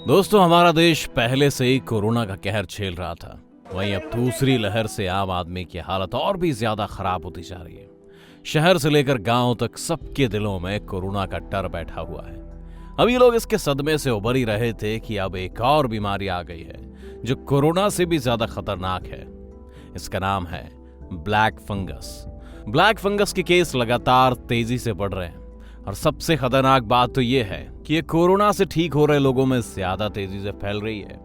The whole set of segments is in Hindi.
दोस्तों, हमारा देश पहले से ही कोरोना का कहर झेल रहा था। वहीं अब दूसरी लहर से आम आदमी की हालत और भी ज्यादा खराब होती जा रही है। शहर से लेकर गांव तक सबके दिलों में कोरोना का डर बैठा हुआ है। अभी लोग इसके सदमे से उबर ही रहे थे कि अब एक और बीमारी आ गई है जो कोरोना से भी ज्यादा खतरनाक है। इसका नाम है ब्लैक फंगस। ब्लैक फंगस के केस लगातार तेजी से बढ़ रहे हैं और सबसे खतरनाक बात तो यह है कि ये कोरोना से ठीक हो रहे लोगों में ज्यादा तेजी से फैल रही है।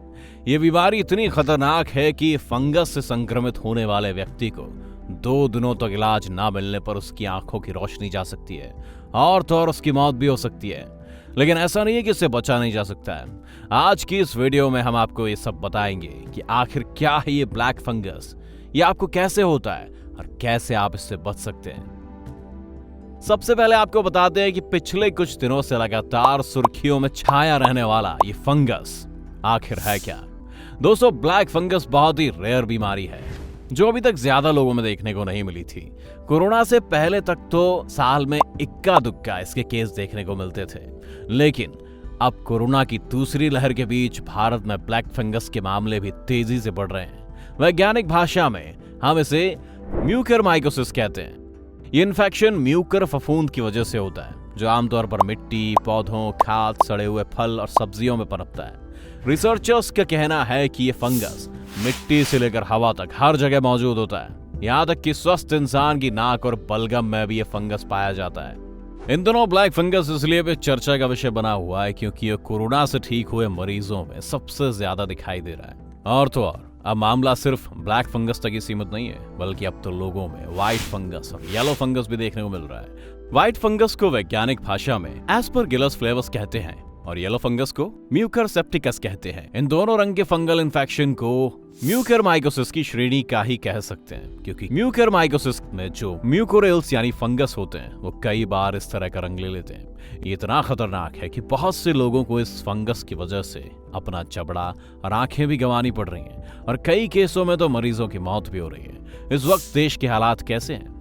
ये बीमारी इतनी खतरनाक है कि फंगस से संक्रमित होने वाले व्यक्ति को 2 दिनों तक इलाज ना मिलने पर उसकी आंखों की रोशनी जा सकती है और तो और उसकी मौत भी हो सकती है। लेकिन ऐसा नहीं है कि इससे बचा नहीं जा सकता है। आज की इस वीडियो में हम आपको ये सब बताएंगे कि आखिर क्या है ये ब्लैक फंगस, ये आपको कैसे होता है और कैसे आप इससे बच सकते हैं। सबसे पहले आपको बताते हैं कि पिछले कुछ दिनों से लगातार सुर्खियों में छाया रहने वाला ये फंगस आखिर है क्या। दोस्तों, ब्लैक फंगस बहुत ही रेयर बीमारी है जो अभी तक ज्यादा लोगों में देखने को नहीं मिली थी। कोरोना से पहले तक तो साल में इक्का दुक्का इसके केस देखने को मिलते थे, लेकिन अब कोरोना की दूसरी लहर के बीच भारत में ब्लैक फंगस के मामले भी तेजी से बढ़ रहे हैं। वैज्ञानिक भाषा में हम इसे म्यूकरमाइकोसिस कहते हैं। ये इन्फेक्शन म्यूकर फफूंद की वजह से होता है जो आमतौर पर मिट्टी, पौधों, खाद, सड़े हुए फल और सब्जियों में पनपता है। रिसर्चर्स का कहना है कि ये फंगस मिट्टी से लेकर हवा तक हर जगह मौजूद होता है। यहाँ तक कि स्वस्थ इंसान की नाक और बलगम में भी ये फंगस पाया जाता है। इन दिनों ब्लैक फंगस इसलिए भी चर्चा का विषय बना हुआ है क्योंकि ये कोरोना से ठीक हुए मरीजों में सबसे ज्यादा दिखाई दे रहा है। और तो और अब मामला सिर्फ ब्लैक फंगस तक ही सीमित नहीं है, बल्कि अब तो लोगों में व्हाइट फंगस और येलो फंगस भी देखने को मिल रहा है। व्हाइट फंगस को वैज्ञानिक भाषा में एस्परगिलस फ्लेवस कहते हैं और येलो फंगस को म्यूकर सेप्टिकस कहते हैं। इन दोनों रंग के फंगल इन्फेक्शन को म्यूकरमाइकोसिस की श्रेणी का ही कह सकते हैं, क्योंकि म्यूकरमाइकोसिस में जो म्यूकोरेल्स यानी फंगस होते हैं वो कई बार इस तरह का रंग ले लेते हैं। ये इतना खतरनाक है कि बहुत से लोगों को इस फंगस की वजह से अपना जबड़ा और आंखें भी गंवानी पड़ रही हैं और कई केसों में तो मरीजों की मौत भी हो रही है। इस वक्त देश के हालात कैसे हैं?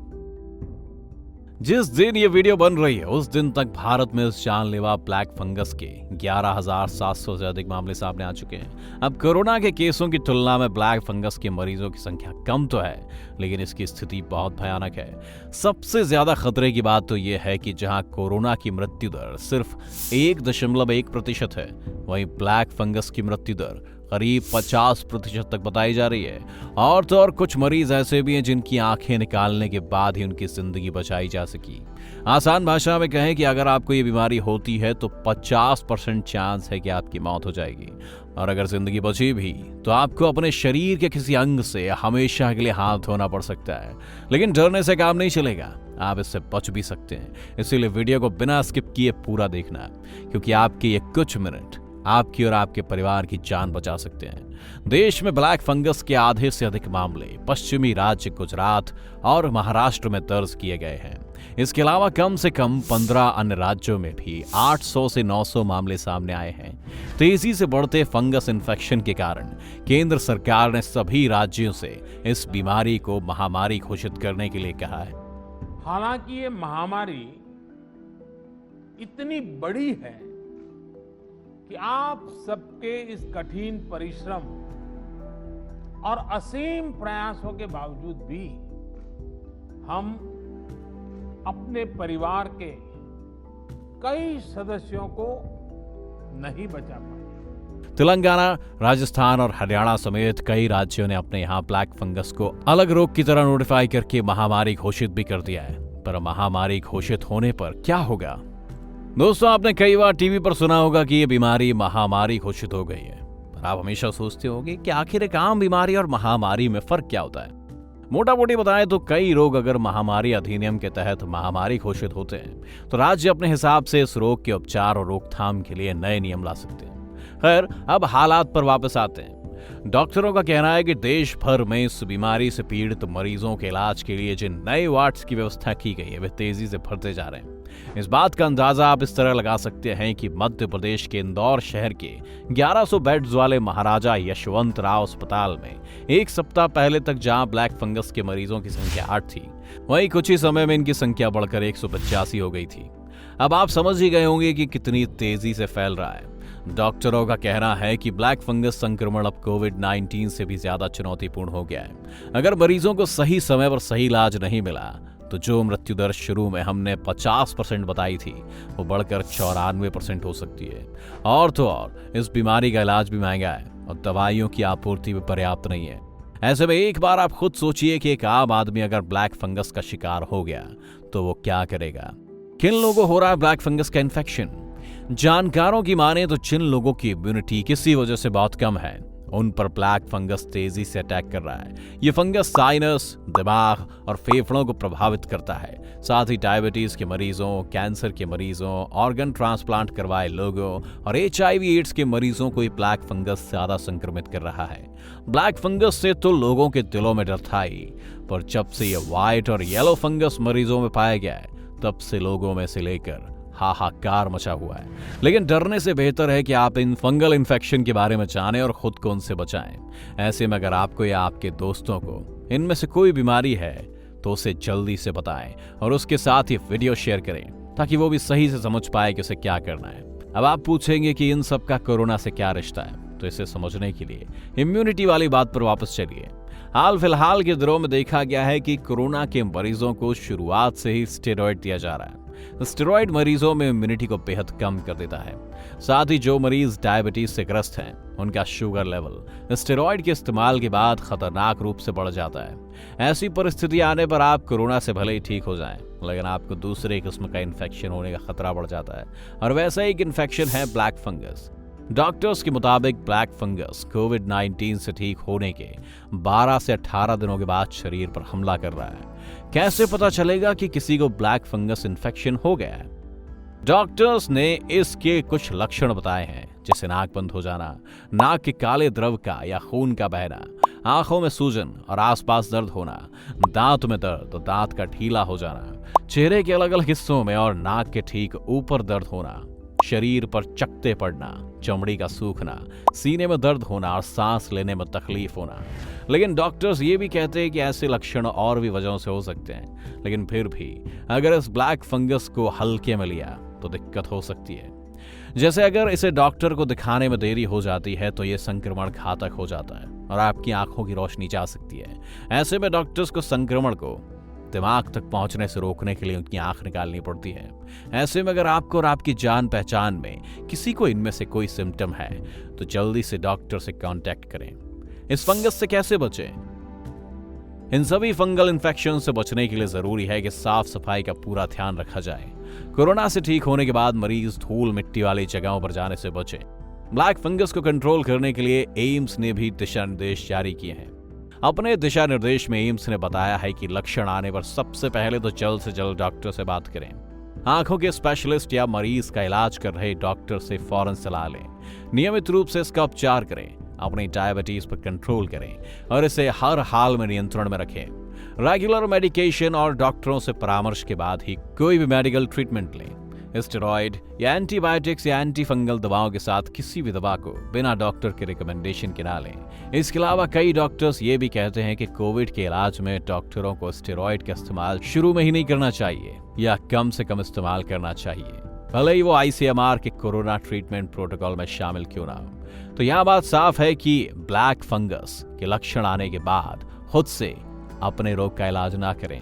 जिस दिन ये वीडियो बन रही है उस दिन तक भारत में इस जानलेवा ब्लैक फंगस के 11,700 से अधिक मामले सामने आ चुके हैं। अब कोरोना के केसों की तुलना में ब्लैक फंगस के मरीजों की संख्या कम तो है, लेकिन इसकी स्थिति बहुत भयानक है। सबसे ज्यादा खतरे की बात तो यह है कि जहां कोरोना की मृत्यु दर सिर्फ 1.1% है, वहीं ब्लैक फंगस की मृत्यु दर करीब 50% तक बताई जा रही है। और तो और कुछ मरीज ऐसे भी हैं जिनकी आंखें निकालने के बाद ही उनकी जिंदगी बचाई जा सकी। आसान भाषा में कहें कि अगर आपको ये बीमारी होती है तो 50% चांस है कि आपकी मौत हो जाएगी, और अगर जिंदगी बची भी तो आपको अपने शरीर के किसी अंग से हमेशा के लिए हाथ धोना पड़ सकता है। लेकिन डरने से काम नहीं चलेगा, आप इससे बच भी सकते हैं। इसीलिए वीडियो को बिना स्किप किए पूरा देखना, क्योंकि आपके ये कुछ मिनट आपकी और आपके परिवार की जान बचा सकते हैं। देश में ब्लैक फंगस के आधे से अधिक मामले पश्चिमी राज्य गुजरात और महाराष्ट्र में दर्ज किए गए हैं। इसके अलावा कम से कम 15 अन्य राज्यों में भी 800 से 900 मामले सामने आए हैं। तेजी से बढ़ते फंगस इन्फेक्शन के कारण केंद्र सरकार ने सभी राज्यों से इस बीमारी को महामारी घोषित करने के लिए कहा है। हालांकि ये महामारी इतनी बड़ी है कि आप सबके इस कठिन परिश्रम और असीम प्रयासों के बावजूद भी हम अपने परिवार के कई सदस्यों को नहीं बचा पाए। तेलंगाना, राजस्थान और हरियाणा समेत कई राज्यों ने अपने यहाँ ब्लैक फंगस को अलग रोग की तरह नोटिफाई करके महामारी घोषित भी कर दिया है। पर महामारी घोषित होने पर क्या होगा? दोस्तों, आपने कई बार टीवी पर सुना होगा कि ये बीमारी महामारी घोषित हो गई है, पर आप हमेशा सोचते होंगे कि आखिर एक आम बीमारी और महामारी में फर्क क्या होता है। मोटा मोटी बताएं तो कई रोग अगर महामारी अधिनियम के तहत महामारी घोषित होते हैं तो राज्य अपने हिसाब से इस रोग के उपचार और रोकथाम के लिए नए नियम ला सकते हैं। खैर, अब हालात पर वापस आते हैं। डॉक्टरों का कहना है कि देश भर में इस बीमारी से पीड़ित मरीजों के इलाज के लिए जिन नए वार्ड्स की व्यवस्था की गई है वे तेजी से बढ़ते जा रहे हैं। इस बात का अंदाजा आप इस तरह लगा सकते हैं कि मध्य प्रदेश के इंदौर शहर के 1100 बेड्स वाले महाराजा यशवंत राव अस्पताल में एक सप्ताह पहले तक जहां ब्लैक फंगस के मरीजों की संख्या 8 थी, वहीं कुछ ही समय में इनकी संख्या बढ़कर 185 हो गई थी। अब आप समझ ही गए होंगे कि कितनी तेजी से फैल रहा है। डॉक्टरों का कहना है कि ब्लैक फंगस संक्रमण अब कोविड-19 से भी ज्यादा चुनौतीपूर्ण हो गया है। अगर मरीजों को सही समय पर सही इलाज नहीं मिला तो जो मृत्यु दर शुरू में हमने 50% बताई थी वो बढ़कर 94% हो सकती है। और तो और इस बीमारी का इलाज भी महंगा है और दवाइयों की आपूर्ति भी पर्याप्त नहीं है। ऐसे में एक बार आप खुद सोचिए कि एक आम आदमी अगर ब्लैक फंगस का शिकार हो गया तो वो क्या करेगा। किन लोगों को हो रहा है ब्लैक फंगस का इन्फेक्शन? जानकारों की माने तो जिन लोगों की इम्यूनिटी किसी वजह से बहुत कम है उन पर ब्लैक फंगस तेजी से अटैक कर रहा है। ये फंगस साइनस, दिमाग और फेफड़ों को प्रभावित करता है। साथ ही डायबिटीज के मरीजों, कैंसर के मरीजों, ऑर्गन ट्रांसप्लांट करवाए लोगों और HIV एड्स के मरीजों को ये ब्लैक फंगस ज्यादा संक्रमित कर रहा है। ब्लैक फंगस से तो लोगों के दिलों में डर था ही, पर जब से ये व्हाइट और येलो फंगस मरीजों में पाया गया है तब से लोगों में से लेकर हाहाकार मचा हुआ है। लेकिन डरने से बेहतर है कि आप इन फंगल इन्फेक्शन के बारे में जानें और खुद को उनसे बचाएं। ऐसे में अगर आपको या आपके दोस्तों को इनमें से कोई बीमारी है तो उसे जल्दी से बताएं और उसके साथ ही वीडियो शेयर करें ताकि वो भी सही से समझ पाए कि उसे क्या करना है। अब आप पूछेंगे कि इन सब का कोरोना से क्या रिश्ता है, तो इसे समझने के लिए इम्यूनिटी वाली बात पर वापस चलिए। हाल फिलहाल के दिनों में देखा गया है कि कोरोना के मरीजों को शुरुआत से ही स्टेरॉइड दिया जा रहा है। स्टेरॉइड मरीजों में इम्यूनिटी को बेहद कम कर देता है। साथ ही जो मरीज डायबिटीज से ग्रस्त हैं उनका शुगर लेवल स्टेरॉइड के इस्तेमाल के बाद खतरनाक रूप से बढ़ जाता है। ऐसी परिस्थिति आने पर आप कोरोना से भले ही ठीक हो जाएं, लेकिन आपको दूसरे किस्म का इन्फेक्शन होने का खतरा बढ़ जाता है और वैसा एक इन्फेक्शन है ब्लैक फंगस। डॉक्टर्स के मुताबिक ब्लैक फंगस कोविड-19 से ठीक होने के 12 से 18 दिनों के बाद शरीर पर हमला कर रहा है। कैसे पता चलेगा कि किसी को ब्लैक फंगस इन्फेक्शन हो गया है? डॉक्टर्स ने इसके कुछ लक्षण बताए हैं, जैसे नाक बंद हो जाना, नाक के काले द्रव का या खून का बहना, आंखों में सूजन और आसपास दर्द होना, दांत में दर्द और दांत का ढीला हो जाना, चेहरे के अलग अलग हिस्सों में और नाक के ठीक ऊपर दर्द होना, शरीर पर चकत्ते पड़ना, चमड़ी का सूखना, सीने में दर्द होना और सांस लेने में तकलीफ होना। लेकिन डॉक्टर्स ये भी कहते हैं कि ऐसे लक्षण और भी वजहों से हो सकते हैं, लेकिन फिर भी अगर इस ब्लैक फंगस को हल्के में लिया तो दिक्कत हो सकती है। जैसे अगर इसे डॉक्टर को दिखाने में देरी हो जाती है तो ये संक्रमण घातक हो जाता है और आपकी आंखों की रोशनी जा सकती है। ऐसे में डॉक्टर्स को संक्रमण को दिमाग तक पहुंचने से रोकने के लिए उनकी आंख निकालनी पड़ती है। ऐसे में अगर आपको और आपकी जान पहचान में किसी को इनमें से कोई सिम्टम है तो जल्दी से डॉक्टर से कांटेक्ट करें। इस फंगस से कैसे बचें? इन सभी फंगल इन्फेक्शन से बचने के लिए जरूरी है कि साफ सफाई का पूरा ध्यान रखा जाए। कोरोना से ठीक होने के बाद मरीज धूल मिट्टी वाली जगहों पर जाने से बचें। ब्लैक फंगस को कंट्रोल करने के लिए एम्स ने भी दिशा निर्देश जारी किए हैं। अपने दिशा निर्देश में एम्स ने बताया है कि लक्षण आने पर सबसे पहले तो जल्द से जल्द डॉक्टर से बात करें। आंखों के स्पेशलिस्ट या मरीज का इलाज कर रहे डॉक्टर से फौरन सलाह लें। नियमित रूप से इसका उपचार करें, अपनी डायबिटीज पर कंट्रोल करें और इसे हर हाल में नियंत्रण में रखें। रेगुलर मेडिकेशन और डॉक्टरों से परामर्श के बाद ही कोई भी मेडिकल ट्रीटमेंट लें। स्टेरॉइड या एंटीबायोटिक्स या एंटी फंगल दवाओं के साथ किसी भी दवा को बिना डॉक्टर के रिकमेंडेशन के ना लें। इसके अलावा कई डॉक्टर्स ये भी कहते हैं कि कोविड के इलाज में डॉक्टरों को स्टेरॉइड का इस्तेमाल शुरू में ही नहीं करना चाहिए या कम से कम इस्तेमाल करना चाहिए, भले ही वो ICMR के कोरोना ट्रीटमेंट प्रोटोकॉल में शामिल क्यों ना हो। तो यह बात साफ है कि ब्लैक फंगस के लक्षण आने के बाद खुद से अपने रोग का इलाज ना करें।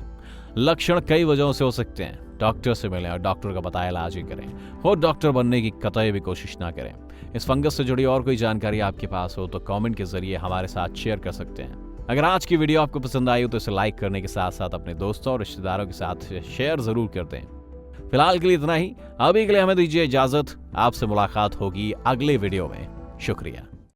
लक्षण कई वजहों से हो सकते हैं, डॉक्टर से मिलें और डॉक्टर का बताया इलाज ही करें। खुद डॉक्टर बनने की कतई भी कोशिश ना करें। इस फंगस से जुड़ी और कोई जानकारी आपके पास हो तो कमेंट के जरिए हमारे साथ शेयर कर सकते हैं। अगर आज की वीडियो आपको पसंद आई हो तो इसे लाइक करने के साथ साथ अपने दोस्तों और रिश्तेदारों के साथ शेयर जरूर कर दें। फिलहाल के लिए इतना ही। अभी के लिए हमें दीजिए इजाजत। आपसे मुलाकात होगी अगले वीडियो में। शुक्रिया।